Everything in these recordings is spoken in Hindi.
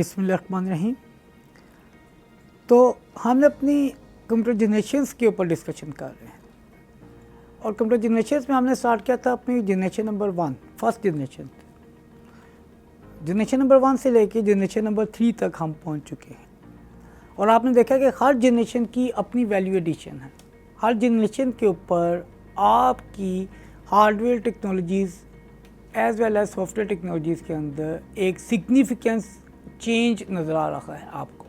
बिस्मिल्लाहिर्रहमानिर्रहीम। तो हम अपनी कंप्यूटर जनरेशन्स के ऊपर डिस्कशन कर रहे हैं और कंप्यूटर जनरेशन्स में हमने स्टार्ट किया था अपनी generation number 1, first generation. Generation number 1 से लेके जनरेशन नंबर 3 तक हम पहुंच चुके हैं और आपने देखा कि हर जनरेशन की अपनी वैल्यू एडिशन है। हर जनरेशन के ऊपर आपकी hardware technologies as well as software technologies के अंदर एक सिग्निफिकेंस चेंज नज़र आ रहा है आपको।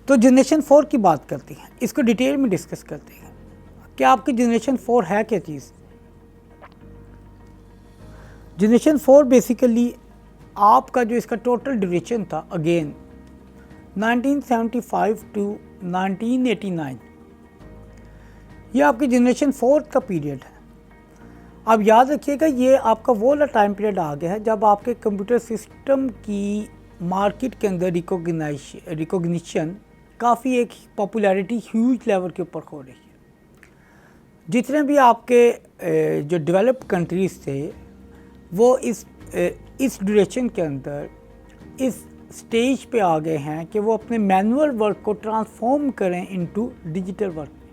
तो जनरेशन 4 की बात करते हैं, इसको डिटेल में डिस्कस करते हैं कि आपकी जनरेशन 4 है क्या चीज़। जनरेशन 4 बेसिकली आपका जो इसका टोटल ड्यूरेशन था, अगेन 1975 टू 1989, ये आपकी जनरेशन 4 का पीरियड है। अब याद रखिएगा ये आपका वो वाला टाइम पीरियड आ गया है जब आपके कंप्यूटर सिस्टम की मार्केट के अंदर रिकॉग्निशन काफ़ी एक पॉपुलैरिटी ह्यूज लेवल के ऊपर हो रही है। जितने भी आपके जो डेवलप्ड कंट्रीज़ थे वो इस ड्यूरेशन के अंदर इस स्टेज पे आ गए हैं कि वो अपने मैनुअल वर्क को ट्रांसफॉर्म करें इनटू डिजिटल वर्क में।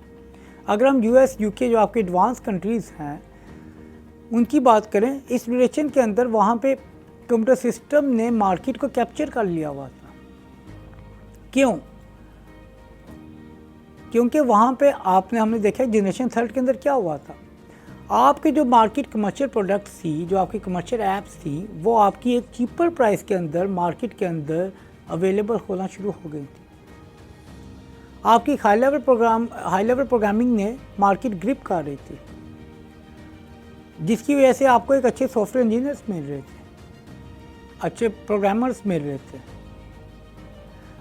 अगर हम यूएस यूके जो आपके एडवांस कंट्रीज़ हैं उनकी बात करें, इस ड्यूरेशन के अंदर वहाँ पे कंप्यूटर सिस्टम ने मार्केट को कैप्चर कर लिया हुआ था। क्यों? क्योंकि वहाँ पे हमने देखा जनरेशन 3 के अंदर क्या हुआ था, आपके जो मार्केट कमर्शियल प्रोडक्ट्स थी, जो आपकी कमर्शियल ऐप्स थी, वो आपकी एक चीपर प्राइस के अंदर मार्केट के अंदर अवेलेबल होना शुरू हो गई थी। आपकी हाई लेवल प्रोग्रामिंग ने मार्केट ग्रिप कर रही थी, जिसकी वजह से आपको एक अच्छे सॉफ्टवेयर इंजीनियर्स मिल रहे थे, अच्छे प्रोग्रामर्स मिल रहे थे।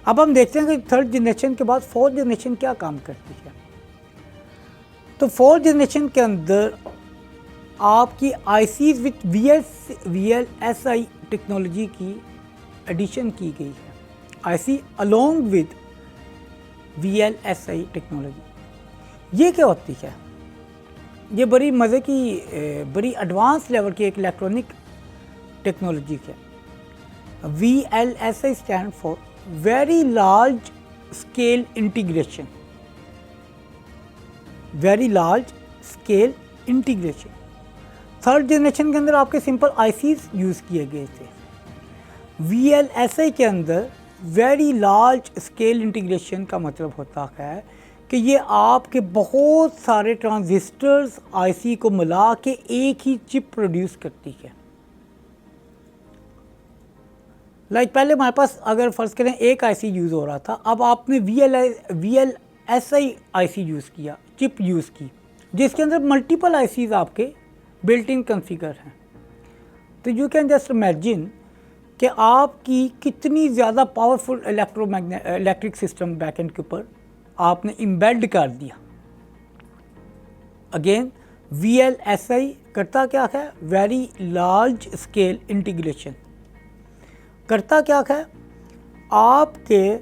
अब हम देखते हैं कि 3rd जनरेशन के बाद 4th जनरेशन क्या काम करती है। तो 4th जनरेशन के अंदर आपकी आईसीज विथ VLSI टेक्नोलॉजी की एडिशन की गई है। IC along with VLSI technology. ये क्या होती है? ये बड़ी मज़े की बड़ी एडवांस लेवल की एक इलेक्ट्रॉनिक टेक्नोलॉजी है। VLSI stand for very large scale integration. Very large scale integration 3rd generation के अंदर आपके सिंपल आईसीज यूज़ किए गए थे। VLSI के अंदर वेरी लार्ज स्केल इंटीग्रेशन का मतलब होता है कि ये आपके बहुत सारे ट्रांजिस्टर्स आईसी को मिला के एक ही चिप प्रोड्यूस करती है। पहले हमारे पास अगर फ़र्ज़ करें एक आईसी यूज़ हो रहा था, अब आपने VLSI आईसी यूज़ किया, चिप यूज़ की, जिसके अंदर मल्टीपल आईसीज आपके बिल्ट इन कॉन्फ़िगर हैं। तो यू कैन जस्ट इमेजिन कि आपकी कितनी ज़्यादा पावरफुल इलेक्ट्रिक सिस्टम बैकएंड के ऊपर आपने इम्बेड कर दिया। अगेन VLSI करता क्या है? वेरी लार्ज स्केल इंटीग्रेशन करता क्या है? आपके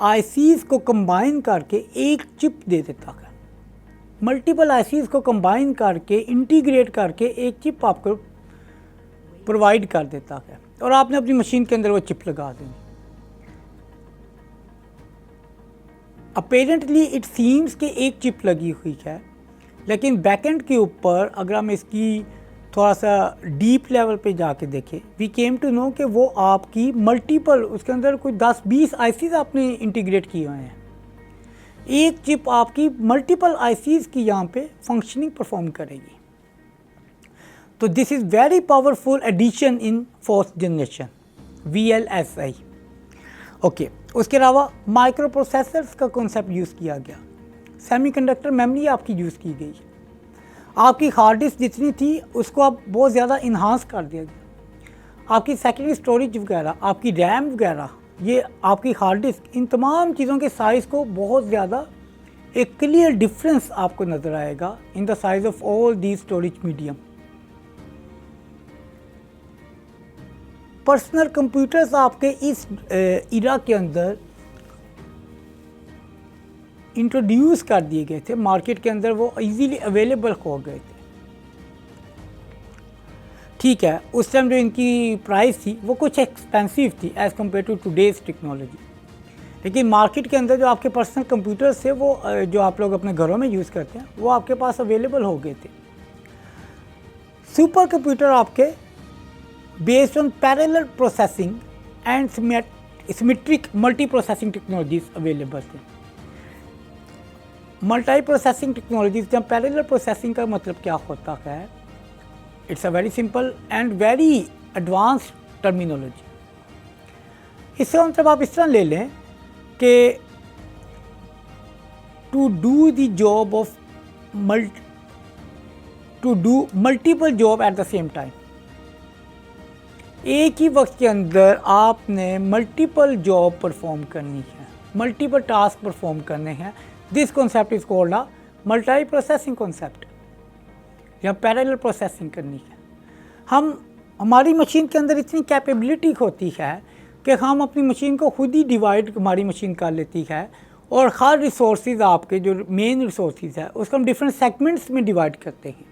आईसीज को कंबाइन करके एक चिप दे देता है। मल्टीपल आईसीज को कंबाइन करके इंटीग्रेट करके एक चिप आपको प्रोवाइड कर देता है और आपने अपनी मशीन के अंदर वो चिप लगा देनी। अपेरेंटली इट सीम्स कि एक चिप लगी हुई है, लेकिन बैकएंड के ऊपर अगर हम इसकी थोड़ा सा डीप लेवल पे जाके देखें, वी केम टू नो कि वो आपकी मल्टीपल, उसके अंदर कोई 10-20 आईसीज आपने इंटीग्रेट किए हुए हैं। एक चिप आपकी मल्टीपल आईसीज की यहाँ पे फंक्शनिंग परफॉर्म करेगी। तो this is very powerful addition in 4th generation VLSI। Okay, उसके अलावा माइक्रो प्रोसेसर्स का कॉन्सेप्ट यूज़ किया गया। सेमीकंडक्टर मेमोरी आपकी यूज़ की गई। आपकी हार्ड डिस्क जितनी थी उसको अब बहुत ज़्यादा इन्हांस कर दिया गया। आपकी सेकेंडरी स्टोरेज वगैरह, आपकी रैम वगैरह, ये आपकी हार्ड डिस्क, इन तमाम चीज़ों के साइज़ को बहुत ज़्यादा एक क्लियर डिफरेंस आपको नज़र आएगा in the size of all the storage medium. Personal computers आपके इस इरा के अंदर इंट्रोड्यूस कर दिए गए थे, मार्केट के अंदर वो इजीली अवेलेबल हो गए थे। ठीक है, उस टाइम जो इनकी प्राइस थी वो कुछ एक्सपेंसिव थी as compare to today's technology, लेकिन मार्केट के अंदर जो आपके पर्सनल कंप्यूटर्स थे वो जो आप लोग अपने घरों में यूज़ करते हैं वो आपके पास अवेलेबल हो गए थे। सुपर कंप्यूटर आपके based on parallel processing and symmetric multi processing technologies available थे। मल्टी प्रोसेसिंग टेक्नोलॉजीज जब पैरेलल प्रोसेसिंग का मतलब क्या होता है, it's a very simple and very advanced terminology. इससे मतलब आप इस तरह ले लें कि to do the job of to do multiple job at the same time, एक ही वक्त के अंदर आपने मल्टीपल जॉब परफॉर्म करनी है, मल्टीपल टास्क परफॉर्म करने हैं। This concept is called a multi processing concept, या पैरेलल प्रोसेसिंग करनी है। हमारी मशीन के अंदर इतनी कैपेबिलिटी होती है कि हम अपनी मशीन को खुद ही डिवाइड हमारी मशीन कर लेती है, और हर रिसोर्सेज आपके जो मेन रिसोर्सेज है उसको हम डिफरेंट सेगमेंट्स में डिवाइड करते हैं,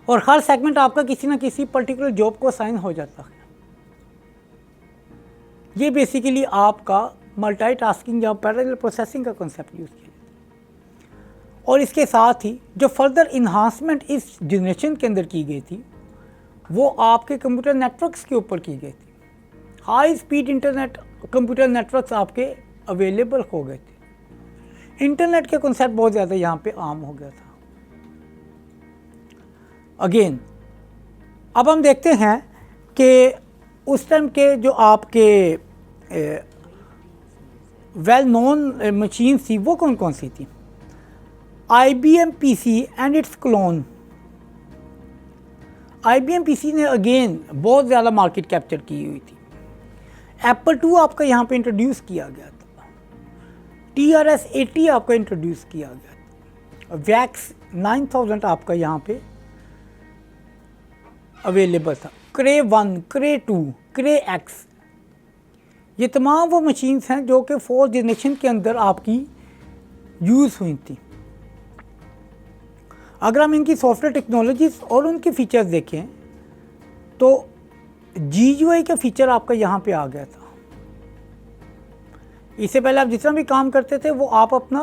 और हर सेगमेंट आपका किसी ना किसी पर्टिकुलर जॉब को असाइन हो जाता है। ये बेसिकली आपका मल्टीटास्किंग या पैरेलल प्रोसेसिंग का कॉन्सेप्ट यूज़ किया जाता है। और इसके साथ ही जो फर्दर इन्हांसमेंट इस जनरेशन के अंदर की गई थी वो आपके कंप्यूटर नेटवर्क्स के ऊपर की गई थी। High speed internet computer networks आपके अवेलेबल हो गए थे। इंटरनेट के कॉन्सेप्ट बहुत ज़्यादा यहाँ पे आम हो गया था। अगेन अब हम देखते हैं कि उस टाइम के जो आपके वेल नोन मशीन थी वो कौन कौन सी थी। IBM PC and it's clone. IBM PC ने अगेन बहुत ज़्यादा मार्केट कैप्चर की हुई थी। Apple II आपका यहाँ पे इंट्रोड्यूस किया गया था। TRS-80 आपका इंट्रोड्यूस किया गया था। VAX 9000 आपका यहाँ पे अवेलेबल था। Cray 1, Cray 2, Cray X, ये तमाम वो मशीन्स हैं जो कि 4th जनरेशन के अंदर आपकी यूज़ हुई थी। अगर हम इनकी सॉफ्टवेयर टेक्नोलॉजीज़ और उनके फीचर्स देखें तो GUI का फीचर आपका यहाँ पे आ गया था। इससे पहले आप जितना भी काम करते थे वो आप अपना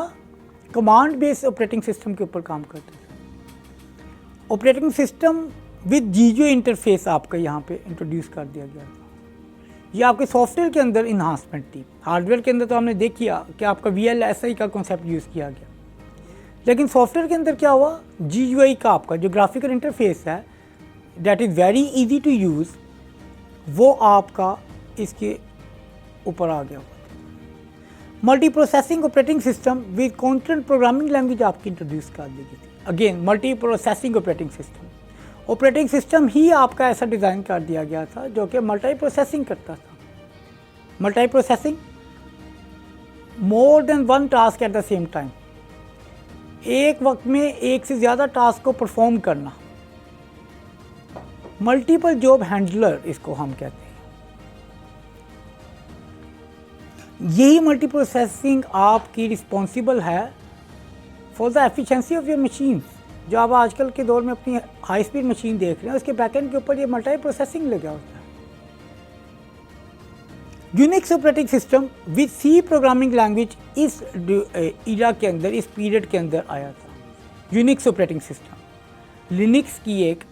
कमांड बेस्ड ऑपरेटिंग सिस्टम के ऊपर काम करते थे। Operating system with GUI interface आपका यहाँ पे इंट्रोड्यूस कर दिया गया था। ये आपके सॉफ्टवेयर के अंदर इन्हांसमेंट थी। हार्डवेयर के अंदर तो हमने देख किया कि आपका VLSI का कॉन्सेप्ट यूज़ किया गया, लेकिन सॉफ्टवेयर के अंदर क्या हुआ, GUI का आपका जो ग्राफिकल इंटरफेस है that is very easy to use, वो आपका इसके ऊपर आ गया। Multi processing operating system with constant programming language आपकी इंट्रोड्यूस कर दी गई थी। Again multi processing operating system ही आपका ऐसा डिज़ाइन कर दिया गया था जो कि मल्टी प्रोसेसिंग करता था। Multi processing, more than one task at the same time, एक वक्त में एक से ज़्यादा टास्क को परफॉर्म करना। मल्टीपल जॉब हैंडलर इसको हम कहते हैं। यही मल्टी प्रोसेसिंग आपकी रिस्पॉन्सिबल है for the efficiency of your machine. जो आप आजकल के दौर में अपनी हाई स्पीड मशीन देख रहे हैं उसके बैकएंड के ऊपर ये मल्टी प्रोसेसिंग लगा होता है। Unix operating system with C programming language इस ईरा के अंदर, इस पीरियड के अंदर आया था। यूनिक्स ऑपरेटिंग सिस्टम लिनक्स की एक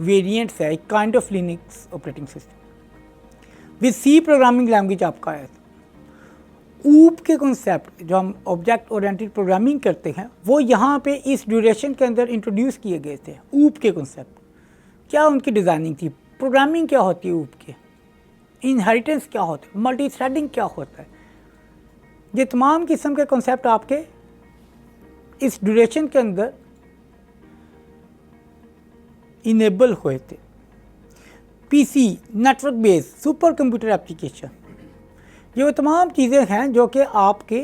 वेरिएंट्स है, एक kind of Linux operating system with C programming language आपका आया था। ऊप के कॉन्सेप्ट जो हम ऑब्जेक्ट ओरिएंटेड प्रोग्रामिंग करते हैं वो यहाँ पे इस ड्यूरेशन के अंदर इंट्रोड्यूस किए गए थे। ऊप के कॉन्सेप्ट क्या उनकी डिज़ाइनिंग थी, प्रोग्रामिंग क्या होती है ऊप के, इनहेरिटेंस क्या होता है, मल्टी थ्रेडिंग क्या होता है, ये तमाम किस्म के कॉन्सेप्ट आपके इस ड्यूरेशन के अंदर इनेबल हुए थे। PC network based super computer application, ये वो तमाम चीज़ें हैं जो कि आपके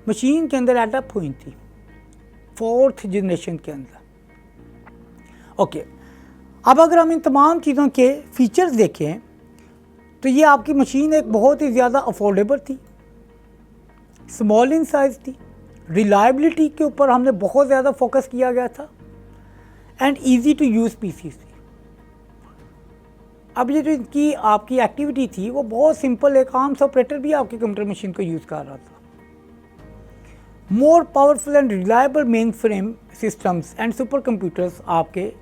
मशीन के अंदर एडप्ट हुई थी 4th जनरेशन के अंदर। ओके, अब अगर हम इन तमाम चीज़ों के फीचर्स देखें तो ये आपकी मशीन एक बहुत ही ज़्यादा अफोर्डेबल थी, स्मॉल इन साइज़ थी, रिलायबिलिटी के ऊपर हमने बहुत ज़्यादा फोकस किया गया था, and easy to use PC थी। अब ये जो इनकी आपकी एक्टिविटी थी वो बहुत सिंपल, एक आम सा ऑपरेटर भी आपकी कंप्यूटर मशीन को यूज़ कर रहा था। More powerful and reliable main frame systems and super computers आपके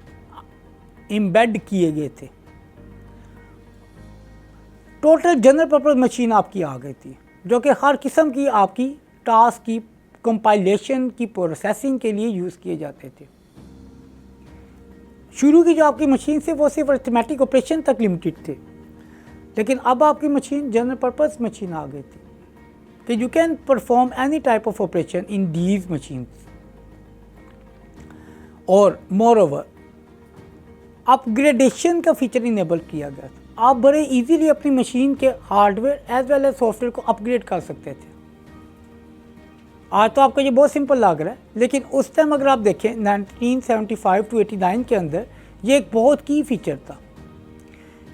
एम्बेड किए गए थे। टोटल जनरल पर्पस मशीन आपकी आ गई थी जो कि हर किस्म की आपकी टास्क की कंपाइलेशन की प्रोसेसिंग के लिए यूज़ किए जाते थे। शुरू की जो आपकी मशीन थी वो सिर्फ अरिथमेटिक ऑपरेशन तक लिमिटेड थे, लेकिन अब आपकी मशीन जनरल पर्पस मशीन आ गई थी कि you can perform any type of operation in these machines. और मोर ओवर अपग्रेडेशन का फीचर इनेबल किया गया था। आप बड़े इजीली अपनी मशीन के hardware as well as software को अपग्रेड कर सकते थे। आज तो आपको ये बहुत सिंपल लग रहा है, लेकिन उस टाइम अगर आप देखें 1975 to 89 के अंदर ये एक बहुत की फीचर था।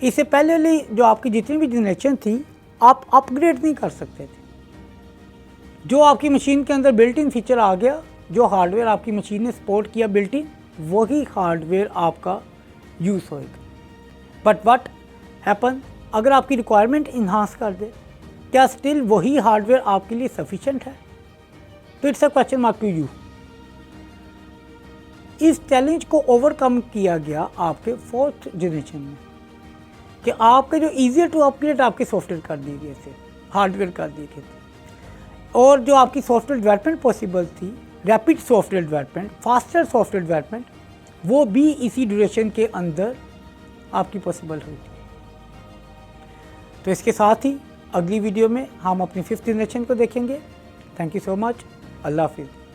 इससे पहले वाली जो आपकी जितनी भी जनरेशन थी आप अपग्रेड नहीं कर सकते थे। जो आपकी मशीन के अंदर बिल्ट इन फीचर आ गया, जो हार्डवेयर आपकी मशीन ने सपोर्ट किया बिल्ट इन, वही हार्डवेयर आपका यूज़ होएगा। बट व्हाट हैपन, अगर आपकी रिक्वायरमेंट इन्हांस कर दे, क्या स्टिल वही हार्डवेयर आपके लिए सफिशेंट है? तो it's a question mark to you. इस चैलेंज को ओवरकम किया गया आपके 4th जनरेशन में कि आपके जो ईजियर टू अपग्रेड आपके सॉफ्टवेयर कर दिए गए थे, हार्डवेयर कर दिए गए थे, और जो आपकी सॉफ्टवेयर डेवलपमेंट पॉसिबल थी, rapid software development, faster software development, वो भी इसी ड्यूरेशन के अंदर आपकी पॉसिबल हुई थी। तो इसके साथ ही अगली वीडियो में हम अपनी 5th जनरेशन को देखेंगे। Thank you so much. अल्लाह हाफिज़।